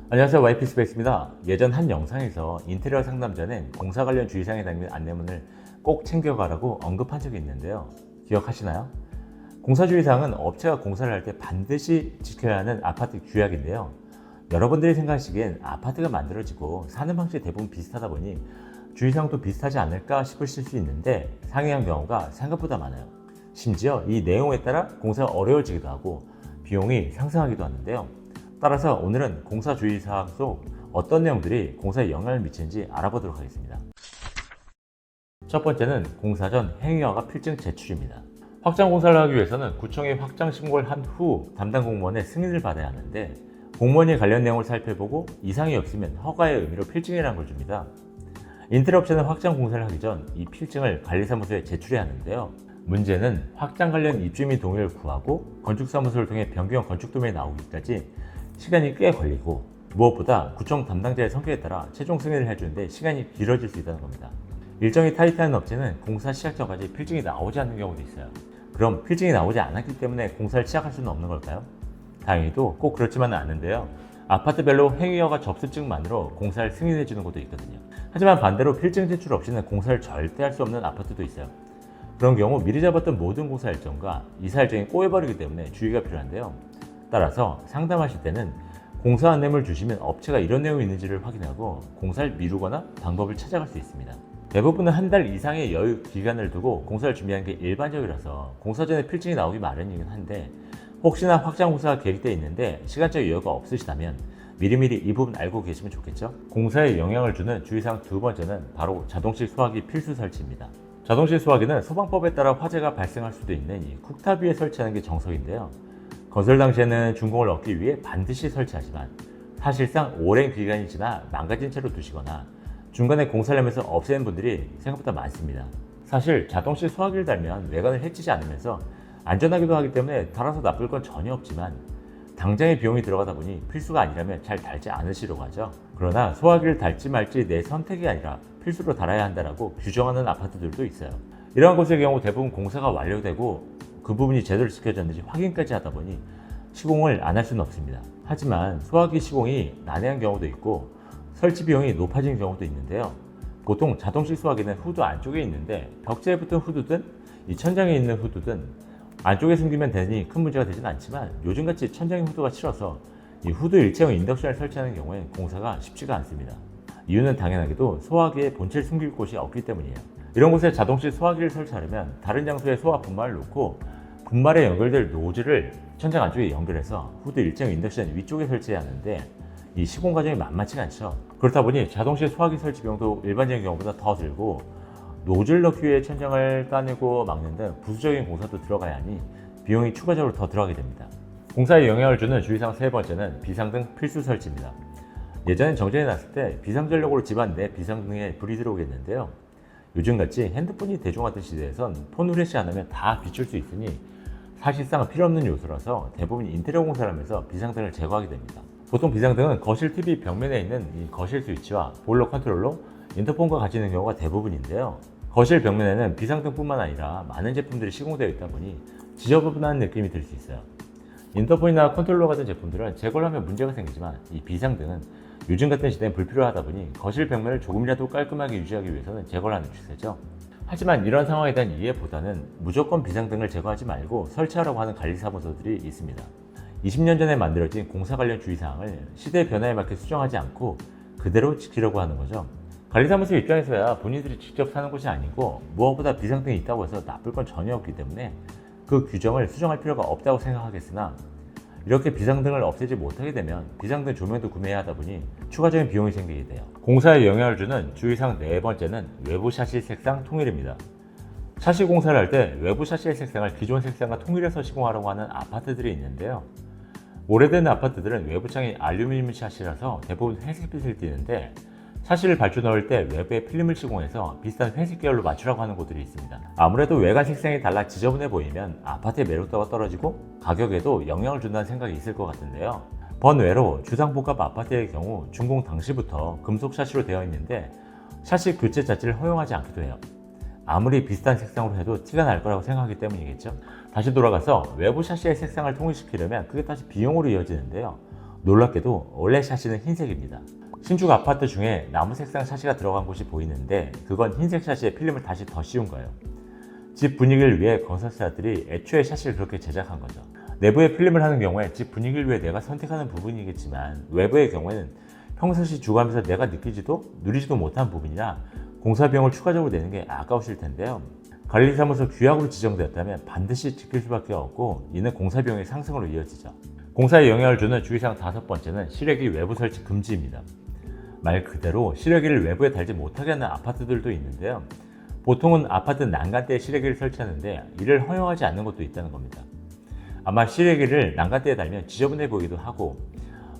안녕하세요, YP스페이스입니다. 예전 한 영상에서 인테리어 상담 전엔 공사 관련 주의사항에 담긴 안내문을 꼭 챙겨가라고 언급한 적이 있는데요. 기억하시나요? 공사 주의사항은 업체가 공사를 할 때 반드시 지켜야 하는 아파트 규약인데요. 여러분들이 생각하시기엔 아파트가 만들어지고 사는 방식이 대부분 비슷하다 보니 주의사항도 비슷하지 않을까 싶으실 수 있는데 상이한 경우가 생각보다 많아요. 심지어 이 내용에 따라 공사가 어려워지기도 하고 비용이 상승하기도 하는데요. 따라서 오늘은 공사 주의사항 속 어떤 내용들이 공사에 영향을 미치는지 알아보도록 하겠습니다. 첫 번째는 공사 전 행위허가 필증 제출입니다. 확장 공사를 하기 위해서는 구청에 확장 신고를 한 후 담당 공무원의 승인을 받아야 하는데 공무원이 관련 내용을 살펴보고 이상이 없으면 허가의 의미로 필증이라는 걸 줍니다. 인테리어 업체는 확장 공사를 하기 전 이 필증을 관리사무소에 제출해야 하는데요. 문제는 확장 관련 입주민 동의를 구하고 건축사무소를 통해 변경 건축 도면이 나오기까지 시간이 꽤 걸리고 무엇보다 구청 담당자의 성격에 따라 최종 승인을 해주는데 시간이 길어질 수 있다는 겁니다. 일정이 타이트한 업체는 공사 시작 전까지 필증이 나오지 않는 경우도 있어요. 그럼 필증이 나오지 않았기 때문에 공사를 시작할 수는 없는 걸까요? 다행히도 꼭 그렇지만은 않은데요. 아파트별로 행위허가 접수증만으로 공사를 승인해 주는 곳도 있거든요. 하지만 반대로 필증 제출 없이는 공사를 절대 할 수 없는 아파트도 있어요. 그런 경우 미리 잡았던 모든 공사 일정과 이사 일정이 꼬여버리기 때문에 주의가 필요한데요. 따라서 상담하실 때는 공사 안내문을 주시면 업체가 이런 내용이 있는지를 확인하고 공사를 미루거나 방법을 찾아갈 수 있습니다. 대부분은 한 달 이상의 여유 기간을 두고 공사를 준비하는 게 일반적이라서 공사 전에 필증이 나오기 마련이긴 한데 혹시나 확장 공사가 계획되어 있는데 시간적 여유가 없으시다면 미리미리 이 부분 알고 계시면 좋겠죠? 공사에 영향을 주는 주의사항 두 번째는 바로 자동식 소화기 필수 설치입니다. 자동식 소화기는 소방법에 따라 화재가 발생할 수도 있는 이 쿡탑 위에 설치하는 게 정석인데요. 건설 당시에는 준공을 얻기 위해 반드시 설치하지만 사실상 오랜 기간이 지나 망가진 채로 두시거나 중간에 공사를 하면서 없애는 분들이 생각보다 많습니다. 사실 자동식 소화기를 달면 외관을 해치지 않으면서 안전하기도 하기 때문에 달아서 나쁠 건 전혀 없지만 당장의 비용이 들어가다 보니 필수가 아니라면 잘 달지 않으시려고 하죠. 그러나 소화기를 달지 말지 내 선택이 아니라 필수로 달아야 한다라고 규정하는 아파트들도 있어요. 이러한 곳의 경우 대부분 공사가 완료되고 그 부분이 제대로 지켜졌는지 확인까지 하다 보니 시공을 안 할 수는 없습니다. 하지만 소화기 시공이 난해한 경우도 있고 설치 비용이 높아지는 경우도 있는데요. 보통 자동식 소화기는 후드 안쪽에 있는데 벽체에 붙은 후드든 이 천장에 있는 후드든 안쪽에 숨기면 되니 큰 문제가 되진 않지만 요즘같이 천장에 후드가 싫어서 이 후드 일체형 인덕션을 설치하는 경우에 공사가 쉽지가 않습니다. 이유는 당연하게도 소화기에 본체를 숨길 곳이 없기 때문이에요. 이런 곳에 자동식 소화기를 설치하려면 다른 장소에 소화 분말을 놓고 분말에 연결될 노즐을 천장 안쪽에 연결해서 후드 일체형 인덕션 위쪽에 설치해야 하는데 이 시공 과정이 만만치가 않죠. 그렇다 보니 자동식 소화기 설치 비용도 일반적인 경우보다 더 들고 노즐 넣기 위해 천장을 따내고 막는 등 부수적인 공사도 들어가야 하니 비용이 추가적으로 더 들어가게 됩니다. 공사에 영향을 주는 주의사항 세 번째는 비상등 필수 설치입니다. 예전엔 정전이 났을 때 비상전력으로 집안 내 비상등에 불이 들어오겠는데요. 요즘같이 핸드폰이 대중화된 시대에선 폰 후레쉬 안 하면 다 비출 수 있으니 사실상 필요없는 요소라서 대부분 인테리어 공사를 하면서 비상등을 제거하게 됩니다. 보통 비상등은 거실 TV 벽면에 있는 이 거실 스위치와 보일러 컨트롤러, 인터폰과 같이 있는 경우가 대부분인데요. 거실 벽면에는 비상등뿐만 아니라 많은 제품들이 시공되어 있다 보니 지저분한 느낌이 들 수 있어요. 인터폰이나 컨트롤러 같은 제품들은 제거를 하면 문제가 생기지만 이 비상등은 요즘 같은 시대엔 불필요하다 보니 거실 벽면을 조금이라도 깔끔하게 유지하기 위해서는 제거를 하는 추세죠. 하지만 이런 상황에 대한 이해보다는 무조건 비상등을 제거하지 말고 설치하라고 하는 관리사무소들이 있습니다. 20년 전에 만들어진 공사 관련 주의사항을 시대의 변화에 맞게 수정하지 않고 그대로 지키려고 하는 거죠. 관리사무소 입장에서야 본인들이 직접 사는 곳이 아니고 무엇보다 비상등이 있다고 해서 나쁠 건 전혀 없기 때문에 그 규정을 수정할 필요가 없다고 생각하겠으나 이렇게 비상등을 없애지 못하게 되면 비상등 조명도 구매해야 하다 보니 추가적인 비용이 생기게 돼요. 공사에 영향을 주는 주의사항 네 번째는 외부 샤시 색상 통일입니다. 샤시 공사를 할 때 외부 샤시의 색상을 기존 색상과 통일해서 시공하려고 하는 아파트들이 있는데요. 오래된 아파트들은 외부창이 알루미늄 샤시라서 대부분 회색빛을 띠는데 샤시를 발주 넣을 때 외부에 필름을 시공해서 비슷한 회색 계열로 맞추라고 하는 곳들이 있습니다. 아무래도 외관 색상이 달라 지저분해 보이면 아파트의 매력도가 떨어지고 가격에도 영향을 준다는 생각이 있을 것 같은데요. 번외로 주상복합 아파트의 경우 준공 당시부터 금속 샤시로 되어 있는데 샤시 교체 자체를 허용하지 않기도 해요. 아무리 비슷한 색상으로 해도 티가 날 거라고 생각하기 때문이겠죠. 다시 돌아가서 외부 샤시의 색상을 통일시키려면 그게 다시 비용으로 이어지는데요. 놀랍게도 원래 샤시는 흰색입니다. 신축 아파트 중에 나무 색상 샤시가 들어간 곳이 보이는데 그건 흰색 샤시에 필름을 다시 더 씌운 거예요. 집 분위기를 위해 건설사들이 애초에 샤시를 그렇게 제작한 거죠. 내부에 필름을 하는 경우에 집 분위기를 위해 내가 선택하는 부분이겠지만 외부의 경우에는 평상시 주거하면서 내가 느끼지도 누리지도 못한 부분이라 공사 비용을 추가적으로 내는 게 아까우실 텐데요. 관리사무소 규약으로 지정되었다면 반드시 지킬 수밖에 없고 이는 공사 비용의 상승으로 이어지죠. 공사에 영향을 주는 주의사항 5번째는 실외기 외부 설치 금지입니다. 말 그대로 실외기를 외부에 달지 못하게 하는 아파트들도 있는데요. 보통은 아파트 난간대에 실외기를 설치하는데 이를 허용하지 않는 곳도 있다는 겁니다. 아마 실외기를 난간대에 달면 지저분해 보이기도 하고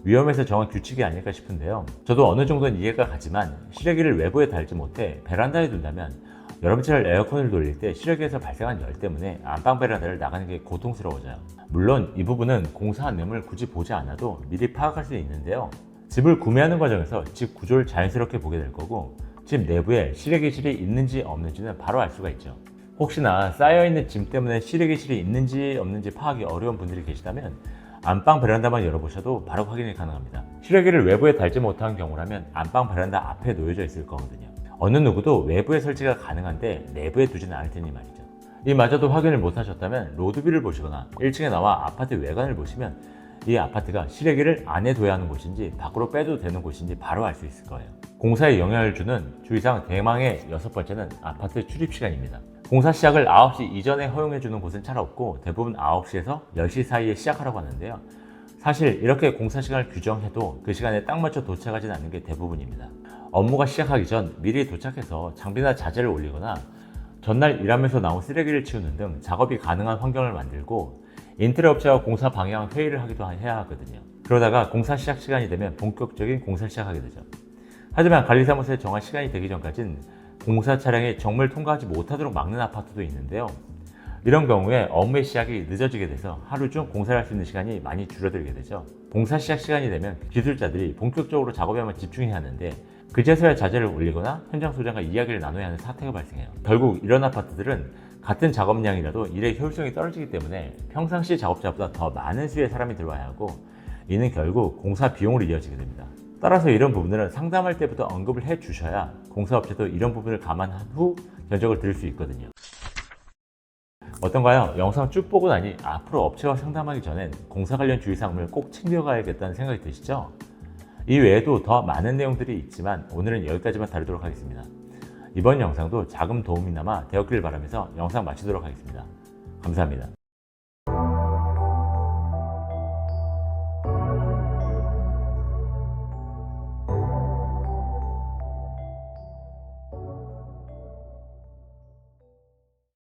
위험해서 정한 규칙이 아닐까 싶은데요. 저도 어느 정도는 이해가 가지만 실외기를 외부에 달지 못해 베란다에 둔다면 여름철 에어컨을 돌릴 때 실외기에서 발생한 열 때문에 안방 베란다를 나가는 게 고통스러워져요. 물론 이 부분은 공사 안내문을 굳이 보지 않아도 미리 파악할 수 있는데요. 집을 구매하는 과정에서 집 구조를 자연스럽게 보게 될 거고 집 내부에 실외기실이 있는지 없는지는 바로 알 수가 있죠. 혹시나 쌓여있는 짐 때문에 실외기실이 있는지 없는지 파악이 어려운 분들이 계시다면 안방 베란다만 열어보셔도 바로 확인이 가능합니다. 실외기를 외부에 달지 못한 경우라면 안방 베란다 앞에 놓여져 있을 거거든요. 어느 누구도 외부에 설치가 가능한데 내부에 두지는 않을 테니 말이죠. 이마저도 확인을 못하셨다면 로드뷰를 보시거나 1층에 나와 아파트 외관을 보시면 이 아파트가 실외기를 안에 둬야 하는 곳인지 밖으로 빼도 되는 곳인지 바로 알 수 있을 거예요. 공사에 영향을 주는 주의사항 대망의 6번째는 아파트 출입 시간입니다. 공사 시작을 9시 이전에 허용해주는 곳은 잘 없고 대부분 9시에서 10시 사이에 시작하라고 하는데요. 사실 이렇게 공사 시간을 규정해도 그 시간에 딱 맞춰 도착하진 않는 게 대부분입니다. 업무가 시작하기 전 미리 도착해서 장비나 자재를 올리거나 전날 일하면서 나온 쓰레기를 치우는 등 작업이 가능한 환경을 만들고 인테리어 업체와 공사 방향 회의를 하기도 해야 하거든요. 그러다가 공사 시작 시간이 되면 본격적인 공사를 시작하게 되죠. 하지만 관리사무소에 정한 시간이 되기 전까지는 공사 차량이 정물 통과하지 못하도록 막는 아파트도 있는데요. 이런 경우에 업무의 시작이 늦어지게 돼서 하루 중 공사를 할 수 있는 시간이 많이 줄어들게 되죠. 공사 시작 시간이 되면 기술자들이 본격적으로 작업에만 집중해야 하는데 그제서야 자재를 올리거나 현장 소장과 이야기를 나눠야 하는 사태가 발생해요. 결국 이런 아파트들은 같은 작업량이라도 일의 효율성이 떨어지기 때문에 평상시 작업자보다 더 많은 수의 사람이 들어와야 하고 이는 결국 공사 비용으로 이어지게 됩니다. 따라서 이런 부분들은 상담할 때부터 언급을 해 주셔야 공사업체도 이런 부분을 감안한 후 견적을 드릴 수 있거든요. 어떤가요? 영상 쭉 보고 나니 앞으로 업체와 상담하기 전엔 공사 관련 주의사항을 꼭 챙겨가야겠다는 생각이 드시죠? 이 외에도 더 많은 내용들이 있지만 오늘은 여기까지만 다루도록 하겠습니다. 이번 영상도 작은 도움이나마 되었기를 바라면서 영상 마치도록 하겠습니다. 감사합니다.